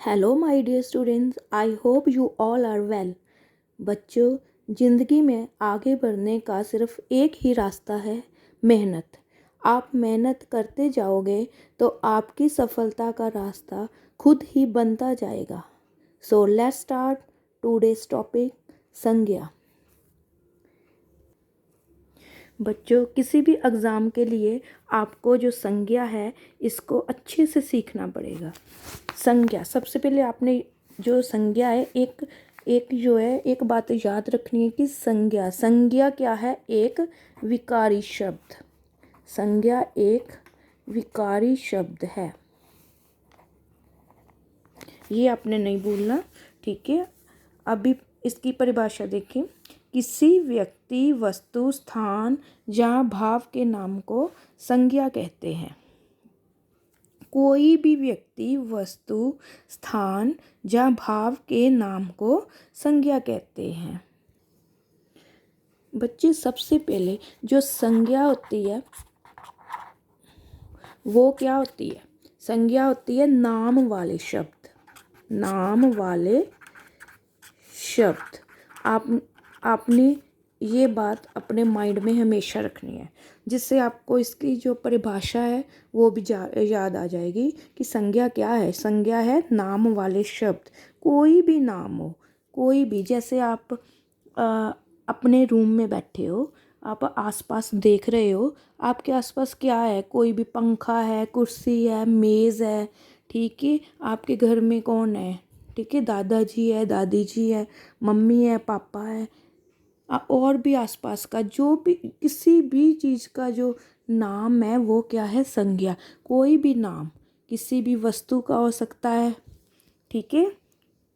Hello my dear students, I hope you all are well. बच्चों, ज़िंदगी में आगे बढ़ने का सिर्फ एक ही रास्ता है, मेहनत। आप मेहनत करते जाओगे तो आपकी सफलता का रास्ता खुद ही बनता जाएगा। So let's start today's topic, संज्ञा। बच्चों, किसी भी एग्ज़ाम के लिए आपको जो संज्ञा है इसको अच्छे से सीखना पड़ेगा। संज्ञा, सबसे पहले आपने जो संज्ञा है एक बात याद रखनी है कि संज्ञा क्या है? एक विकारी शब्द। संज्ञा एक विकारी शब्द है, ये आपने नहीं भूलना, ठीक है। अभी इसकी परिभाषा देखें। किसी व्यक्ति, वस्तु, स्थान या भाव के नाम को संज्ञा कहते हैं। कोई भी व्यक्ति, वस्तु, स्थान या भाव के नाम को संज्ञा कहते हैं। बच्चे, सबसे पहले जो संज्ञा होती है वो क्या होती है? संज्ञा होती है नाम वाले शब्द। नाम वाले शब्द। आपने ये बात अपने माइंड में हमेशा रखनी है, जिससे आपको इसकी जो परिभाषा है वो भी याद आ जाएगी कि संज्ञा क्या है। संज्ञा है नाम वाले शब्द। कोई भी नाम हो, कोई भी, जैसे आप अपने रूम में बैठे हो, आप आसपास देख रहे हो, आपके आसपास क्या है? कोई भी पंखा है, कुर्सी है, मेज़ है, ठीक है। आपके घर में कौन है? ठीक है, दादाजी है, दादी जी है, मम्मी है, पापा है, और भी आसपास का जो भी किसी भी चीज़ का जो नाम है वो क्या है? संज्ञा। कोई भी नाम किसी भी वस्तु का हो सकता है, ठीक है।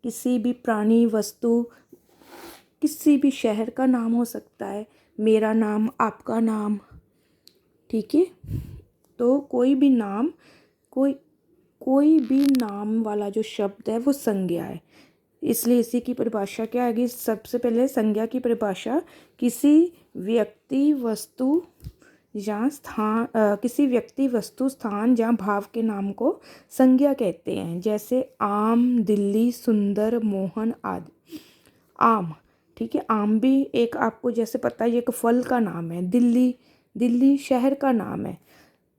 किसी भी प्राणी, वस्तु, किसी भी शहर का नाम हो सकता है। मेरा नाम, आपका नाम, ठीक है। तो कोई भी नाम, कोई भी नाम वाला जो शब्द है वो संज्ञा है। इसलिए इसी की परिभाषा क्या आएगी? सबसे पहले संज्ञा की परिभाषा, किसी व्यक्ति, वस्तु या स्थान, किसी व्यक्ति, वस्तु, स्थान या भाव के नाम को संज्ञा कहते हैं। जैसे आम, दिल्ली, सुंदर, मोहन आदि। आम, ठीक है। आम भी एक, आपको जैसे पता है, ये एक फल का नाम है। दिल्ली शहर का नाम है।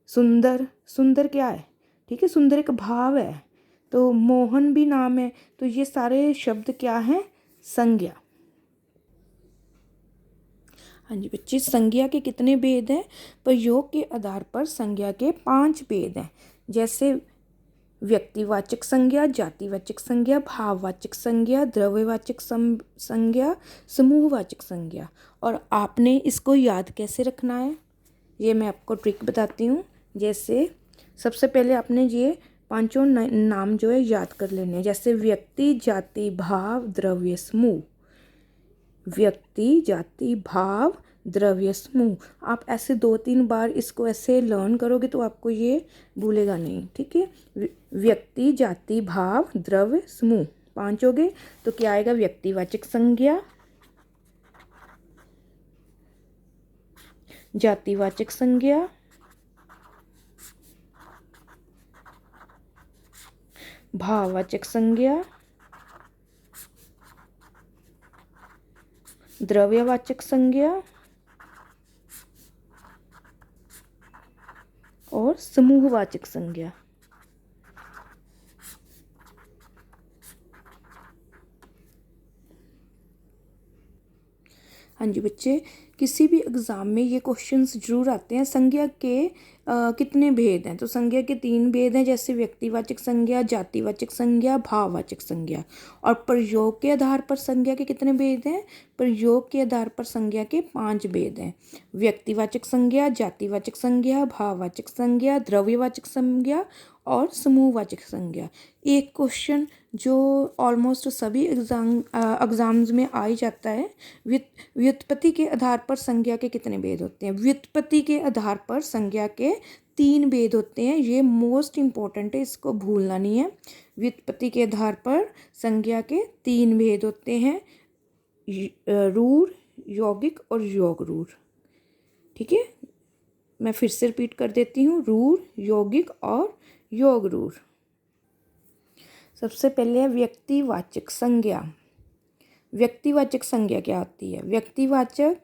सुंदर क्या है? ठीक है, सुंदर एक भाव है। तो मोहन भी नाम है। तो ये सारे शब्द क्या हैं? संज्ञा। हाँ जी बच्चे, संज्ञा के कितने भेद हैं? प्रयोग के आधार पर संज्ञा के 5 भेद हैं। जैसे व्यक्तिवाचक संज्ञा, जातिवाचक संज्ञा, भाववाचक संज्ञा, द्रव्यवाचक संज्ञा, समूहवाचक संज्ञा। और आपने इसको याद कैसे रखना है, ये मैं आपको ट्रिक बताती हूँ। जैसे सबसे पहले आपने ये पांचों नाम जो है याद कर लेने हैं। जैसे व्यक्ति, जाति, भाव, द्रव्य, समूह। व्यक्ति, जाति, भाव, द्रव्य, समूह। आप ऐसे 2-3 बार इसको ऐसे लर्न करोगे तो आपको ये भूलेगा नहीं, ठीक है। व्यक्ति, जाति, भाव, द्रव्य, समूह, 5 हो गए। तो क्या आएगा? व्यक्तिवाचक संज्ञा, जातिवाचक संज्ञा, भाववाचक संज्ञा, द्रव्यवाचक संज्ञा और समूहवाचक संज्ञा। हाँ जी बच्चे, किसी भी एग्ज़ाम में ये क्वेश्चंस जरूर आते हैं। संज्ञा के कितने भेद हैं? तो संज्ञा के 3 भेद हैं। जैसे व्यक्तिवाचक संज्ञा, जातिवाचक संज्ञा, भाववाचक संज्ञा। और प्रयोग के आधार पर संज्ञा के कितने भेद हैं? प्रयोग के आधार पर संज्ञा के 5 भेद हैं। व्यक्तिवाचक संज्ञा, जातिवाचक संज्ञा, भाववाचक संज्ञा, द्रव्यवाचक संज्ञा और समूहवाचक संज्ञा। एक क्वेश्चन जो ऑलमोस्ट सभी एग्जाम्स में आ ही जाता है। व्युत्पत्ति के आधार पर संज्ञा के कितने भेद होते हैं? व्युत्पत्ति के आधार पर संज्ञा के 3 भेद होते हैं। ये मोस्ट इम्पोर्टेंट है, इसको भूलना नहीं है। व्युत्पत्ति के आधार पर संज्ञा के 3 भेद होते हैं, रूढ़, यौगिक और योग रूढ़, ठीक है। मैं फिर से रिपीट कर देती हूँ, रूढ़, यौगिक और योग रूढ़। सबसे पहले है व्यक्तिवाचक संज्ञा। व्यक्तिवाचक संज्ञा क्या होती है? व्यक्तिवाचक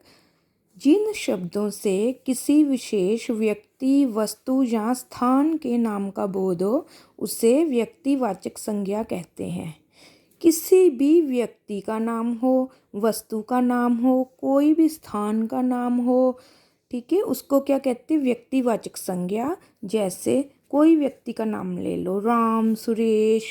जिन शब्दों से किसी विशेष व्यक्ति, वस्तु या स्थान के नाम का बोध हो उसे व्यक्तिवाचक संज्ञा कहते हैं। किसी भी व्यक्ति का नाम हो, वस्तु का नाम हो, कोई भी स्थान का नाम हो, ठीक है, उसको क्या कहते हैं? व्यक्तिवाचक संज्ञा। जैसे कोई व्यक्ति का नाम ले लो, राम, सुरेश,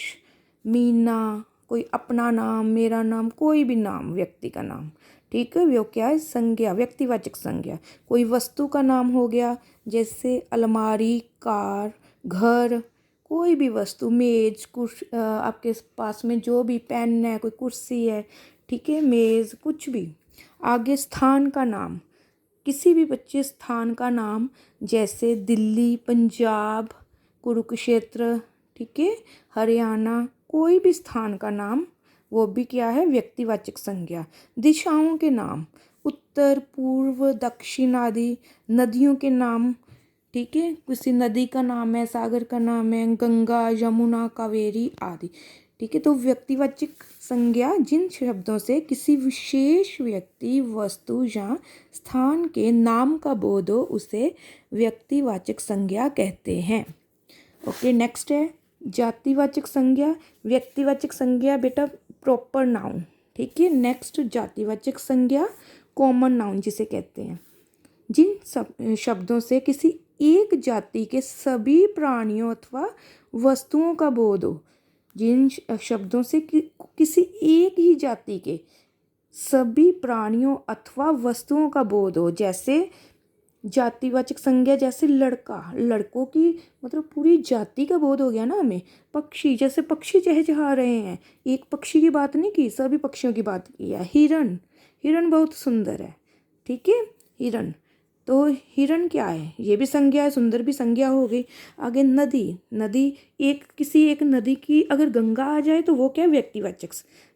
मीना, कोई अपना नाम, मेरा नाम, कोई भी नाम, व्यक्ति का नाम, ठीक है, वो क्या है? संज्ञा, व्यक्तिवाचक संज्ञा। कोई वस्तु का नाम हो गया, जैसे अलमारी, कार, घर, कोई भी वस्तु, मेज, आपके पास में जो भी पेन है, कोई कुर्सी है, ठीक है, मेज, कुछ भी। आगे स्थान का नाम, किसी भी बच्चे स्थान का नाम, जैसे दिल्ली, पंजाब, कुरुक्षेत्र, ठीक है, हरियाणा, कोई भी स्थान का नाम, वो भी क्या है? व्यक्तिवाचक संज्ञा। दिशाओं के नाम, उत्तर, पूर्व, दक्षिण आदि। नदियों के नाम, ठीक है, किसी नदी का नाम है, सागर का नाम है, गंगा, यमुना, कावेरी आदि, ठीक है। तो व्यक्तिवाचक संज्ञा जिन शब्दों से किसी विशेष व्यक्ति, वस्तु या स्थान के नाम का बोध हो उसे व्यक्तिवाचक संज्ञा कहते हैं। ओके, नेक्स्ट है जातिवाचक संज्ञा। व्यक्तिवाचक संज्ञा बेटा प्रॉपर नाउन, ठीक है। नेक्स्ट जातिवाचक संज्ञा कॉमन नाउन जिसे कहते हैं। जिन शब्दों से किसी एक जाति के सभी प्राणियों अथवा वस्तुओं का बोध हो, जिन शब्दों से किसी एक ही जाति के सभी प्राणियों अथवा वस्तुओं का बोध हो, जैसे जातिवाचक संज्ञा, जैसे लड़का, लड़कों की मतलब पूरी जाति का बोध हो गया ना हमें। पक्षी, जैसे पक्षी चहचहा रहे हैं, एक पक्षी की बात नहीं की, सभी पक्षियों की बात की है। हिरण, हिरण बहुत सुंदर है, ठीक है, हिरण, तो हिरण क्या है? ये भी संज्ञा है, सुंदर भी संज्ञा हो गई। आगे नदी, नदी किसी एक नदी की अगर गंगा आ जाए तो वो क्या है? व्यक्तिवाचक।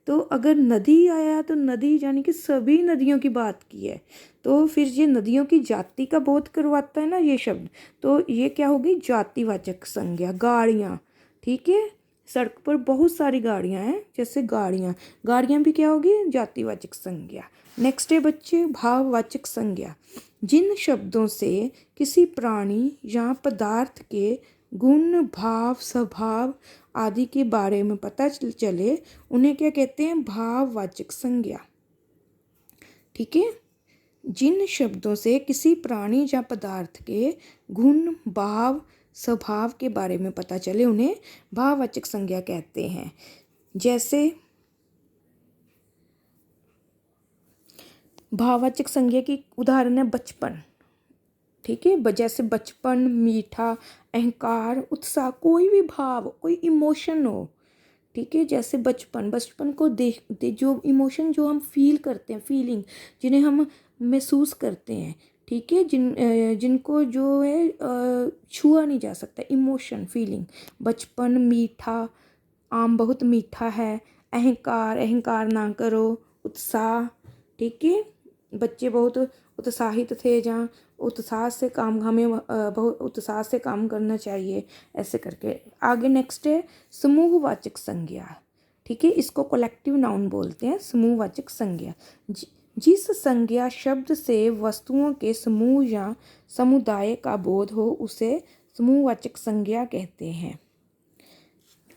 तो अगर नदी आया तो नदी यानी कि सभी नदियों की बात की है, तो फिर ये नदियों की जाति का बोध करवाता है ना ये शब्द, तो ये क्या होगी? जातिवाचक संज्ञा। गाड़ियाँ, ठीक है, सड़क पर बहुत सारी गाड़ियाँ हैं, जैसे गाड़ियाँ, गाड़ियाँ भी क्या होगी? जातिवाचक संज्ञा। नेक्स्ट है बच्चे भाववाचक संज्ञा। जिन शब्दों से किसी प्राणी या पदार्थ के गुण, भाव, स्वभाव आदि के बारे में पता चले उन्हें क्या कहते हैं? भाववाचक संज्ञा, ठीक है। जिन शब्दों से किसी प्राणी या पदार्थ के गुण, भाव, स्वभाव के बारे में पता चले उन्हें भाववाचक संज्ञा कहते हैं। जैसे भाववाचक संज्ञा की उदाहरण है बचपन, ठीक है, जैसे बचपन, मीठा, अहंकार, उत्साह, कोई भी भाव, कोई इमोशन हो, ठीक है, जैसे बचपन, बचपन को देख जो इमोशन जो हम फील करते हैं, फीलिंग जिन्हें हम महसूस करते हैं, ठीक है, जिनको जो है छुआ नहीं जा सकता, इमोशन, फीलिंग। बचपन, मीठा, आम बहुत मीठा है, अहंकार, अहंकार ना करो, उत्साह, ठीक है, बच्चे बहुत उत्साहित थे, जहाँ उत्साह से काम, हमें बहुत उत्साह से काम करना चाहिए, ऐसे करके। आगे नेक्स्ट है समूहवाचक संज्ञा, ठीक है, इसको कलेक्टिव नाउन बोलते हैं, समूहवाचक संज्ञा। जिस संज्ञा शब्द से वस्तुओं के समूह या समुदाय का बोध हो उसे समूहवाचक संज्ञा कहते हैं,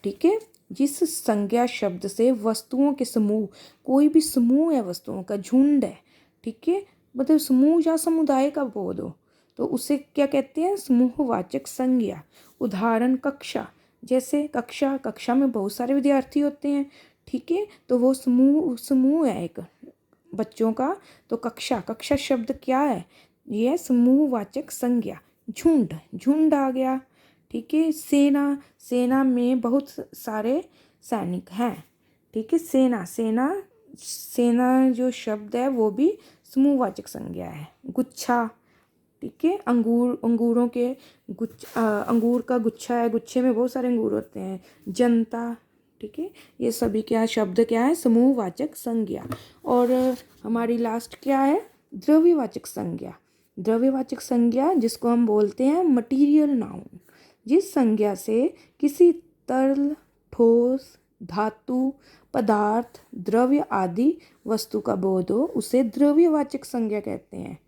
ठीक है। जिस संज्ञा शब्द से वस्तुओं के समूह, कोई भी समूह है, वस्तुओं का झुंड है, ठीक है, मतलब समूह या समुदाय का बोध हो तो उसे क्या कहते हैं? समूहवाचक संज्ञा। उदाहरण कक्षा, जैसे कक्षा, कक्षा में बहुत सारे विद्यार्थी होते हैं, ठीक है, तो वो समूह है एक बच्चों का, तो कक्षा, कक्षा शब्द क्या है? ये है समूहवाचक संज्ञा। झुंड, झुंड आ गया, ठीक है। सेना, सेना में बहुत सारे सैनिक हैं, ठीक है, सेना, सेना, सेना जो शब्द है वो भी समूहवाचक संज्ञा है। गुच्छा, ठीक है, अंगूर, अंगूरों के अंगूर का गुच्छा है, गुच्छे में बहुत सारे अंगूर होते हैं। जनता, ठीक है, ये सभी क्या शब्द क्या है? समूहवाचक संज्ञा। और हमारी लास्ट क्या है? द्रव्यवाचक संज्ञा। द्रव्यवाचक संज्ञा जिसको हम बोलते हैं मटीरियल नाउन, जिस संज्ञा से किसी तरल, ठोस, धातु, पदार्थ, द्रव्य आदि वस्तु का बोध हो उसे द्रव्यवाचक संज्ञा कहते हैं।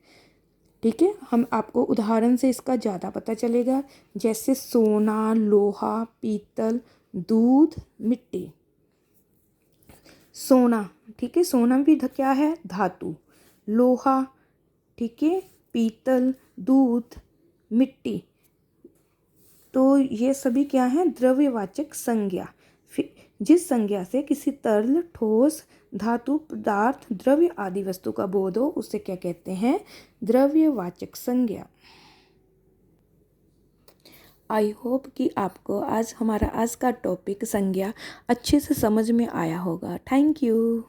ठीक है, हम आपको उदाहरण से इसका ज़्यादा पता चलेगा, जैसे सोना, लोहा, पीतल, दूध, मिट्टी। सोना, ठीक है, सोना भी क्या है, धातु। लोहा, ठीक है, पीतल, दूध, मिट्टी, तो ये सभी क्या है, द्रव्यवाचक संज्ञा। फिर जिस संज्ञा से किसी तरल, ठोस, धातु, पदार्थ, द्रव्य आदि वस्तु का बोध हो उसे क्या कहते हैं, द्रव्यवाचक संज्ञा। आई होप कि आपको आज हमारा आज का टॉपिक संज्ञा अच्छे से समझ में आया होगा। Thank you.